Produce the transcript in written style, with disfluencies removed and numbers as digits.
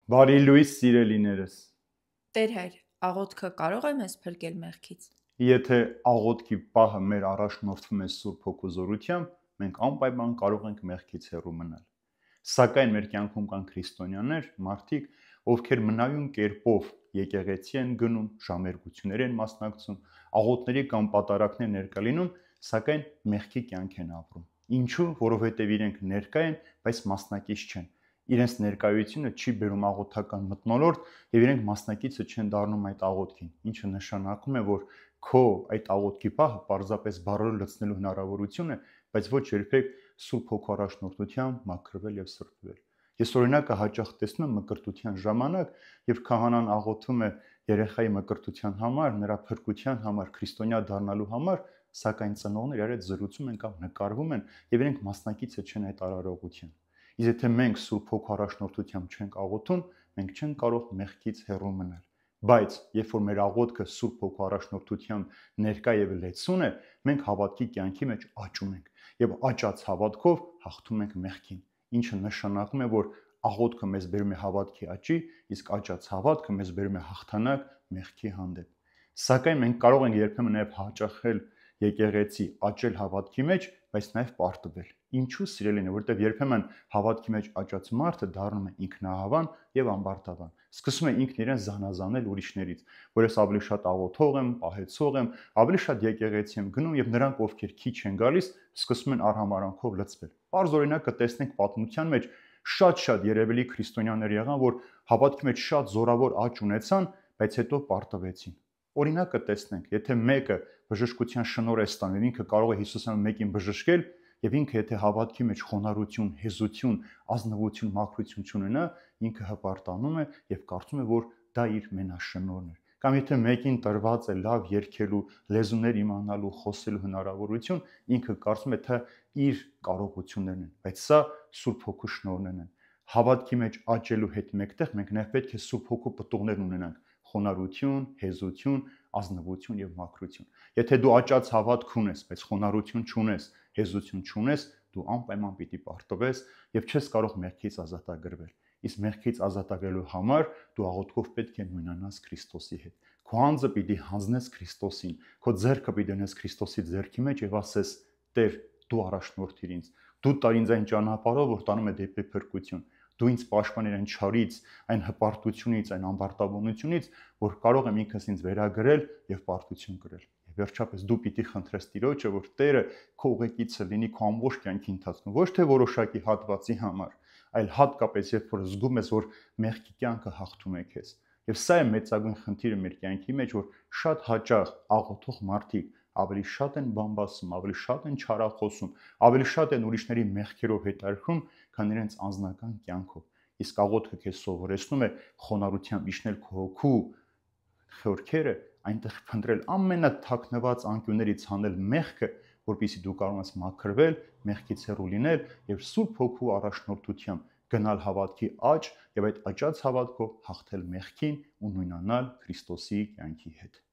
Բարի լույս սիրելիներս։ Տեր Հայր, աղոթքը կարող է մեզ փրկել մեղքից։ Եթե աղոթքի պահը մեր առաջնորդվում է Սուրբ Հոգու զորությամբ, մենք անպայման կարող ենք մեղքից հեռու մնալ։ Սակայն մեր կյանքում կան քրիստոնյաներ, մարդիկ, ովքեր մնայուն կերպով եկեղեցի են գնում, ժամերգություններ են մասնակցում, աղոթների կամ պատարակներ ներկա լինում, սակայն մեղքի կյանք են ապրում։ Ինչու՞, որովհետև իրենք ներկա են, բայց մասնակից չեն։ Իրենց ներկայությունը չի բերում աղոթական մթնոլորտ եւ իրենք մասնակիցը չեն դառնում այդ աղոթքին, ինչը նշանակում է, որ քո այդ աղոթքի պահը պարզապես բառերով լցնելու հնարավորություն է, բայց ոչ երբեք Սուրբ Հոգու առաջնորդությամբ մաքրվել եւ սրբվել։ Ես օրինակը հաճախ տեսնում եմ մկրտության ժամանակ, եւ քահանան աղոթում է երեխայի մկրտության համար, նրա փրկության համար, քրիստոնյա դառնալու համար, սակայն ծնողները իրար հետ զրուցում են կամ նկարվում են եւ իրենք մասնակիցը չեն այդ արարողության։ Իսկ եթե մենք Սուրբ Հոգու առաջնորդությամբ չենք աղոթում, մենք չենք կարող մեղքից հեռու մնալ։ Բայց երբ որ մեր աղոթքը Սուրբ Հոգու առաջնորդությամբ ներկա եւ լեցուն է, մենք հավատքի կյանքի մեջ աճում ենք եւ աճած հավատքով հաղթում ենք մեղքին, ինչը նշանակում է, որ աղոթքը մեզ բերում է հավատքի աճի, իսկ աճած հավատքը մեզ բերում է հաղթանակ մեղքի հանդեպ։ Սակայն մենք կարող ենք երբեմն նաեւ հաճախել եկեղեցի, աճել հավատքի մեջ, բայց նաև պարտվել։ Ինչու սիրելին է, որովհետև երբեմն հավատքի մեջ աճած մարդը դառնում է ինքնահավան եւ ամբարտավան։ Սկսում է ինքն իրեն զանազանել ուրիշներից, որ ես ավելի շատ աղոթող եմ, պահեցող եմ, ավելի շատ եկեղեցի եմ գնում եւ նրանք, ովքեր քիչ են գալիս, սկսում են արհամարանքով լցվել։ Բարձ օրինակը տեսնենք պատմության մեջ շատ երևելի քրիստոնյաներ եղան, որ հավատքի մեջ շատ զորավոր աճ ունեցան, բայց հետո պարտվեցին։ Օրինակը տեսնենք, եթե մեկը բժշկության շնորհ է ստանում, ինքը կարող է Հիսուսին մեկին բժշկել, եւ ինքը եթե հավատքի մեջ խոնարհություն, հեզություն, ազնվություն, մաքրություն չունենա, ինքը հպարտանում է եւ կարծում է, որ դա իր մենաշնորհն է։ Կամ եթե մեկին տրված է լավ երգելու, լեզուներ իմանալու, խոսելու հնարավորություն, ինքը կարծում է, թե իր կարողություններն են, բայց սա Սուրբ Հոգու շնորհներն են։ Հավատքի մեջ աճելու հետ մեկտեղ մենք նաև պետք է Սուրբ Հոգու պտուղներ ունենանք՝ խոնարհություն, հեզություն, ազնվություն եւ մաքրություն։ Եթե դու աճած հավատք ունես, բայց խոնարհություն չունես, հեզություն չունես, դու անպայման պիտի պարտվես եւ չես կարող մեղքից ազատագրվել։ Իսկ մեղքից ազատագրելու համար դու աղոթքով պետք է նույնանաս Քրիստոսի հետ։ Քո անձը պիտի հանձնես Քրիստոսին, քո ձեռքը պիտի դնես Քրիստոսի ձեռքի մեջ եւ ասես. Տեր, դու առաջնորդիր ինձ։ Դու տար ինձ այն ճանապարհով, որ տանում է դեպի փրկություն։ Դու ինձ պաշտպանիր այն չարից, այն հպարտությունից, այն ամբարտավանությունից, որ կարող եմ ինքս ինձ վերագրել եւ պարտություն կրել։ Եվ վերջապես դու պիտի խնդրես Տիրոջը, որ Տերը քո ուղեկիցը լինի քո ամբողջ կյանքի ընթացքում, ոչ թե որոշակի հատվածի համար, այլ հատկապես երբ որ զգում ես, որ մեղքի կյանքը հաղթում է քեզ։ Եվ սա է մեծագույն խնդիրը մեր կյանքի մեջ, որ շատ հաճախ աղոթող մարդիկ ավելի շատ են բամբասում, ավելի շատ են չարախոսում, ավելի շատ են ուրիշների մեղքերով հետարքում, քան իրենց անձնական կյանքով։ Իսկ աղոթքը քեզ սովորեցնում է խոնարհությամբ իջնել քո հոգու խորքերը, այնտեղ փնտրել ամենաթաքնված անկյուններից հանել մեղքը, որպեսզի դու կարողանաս մաքրվել, մեղքից հեռու լինել եւ Սուրբ Հոգու առաջնորդությամբ գնալ հավատքի աճ եւ այդ աճած հավատքով հաղթել մեղքին ու նույնանալ Քրիստոսի կյանքի հետ։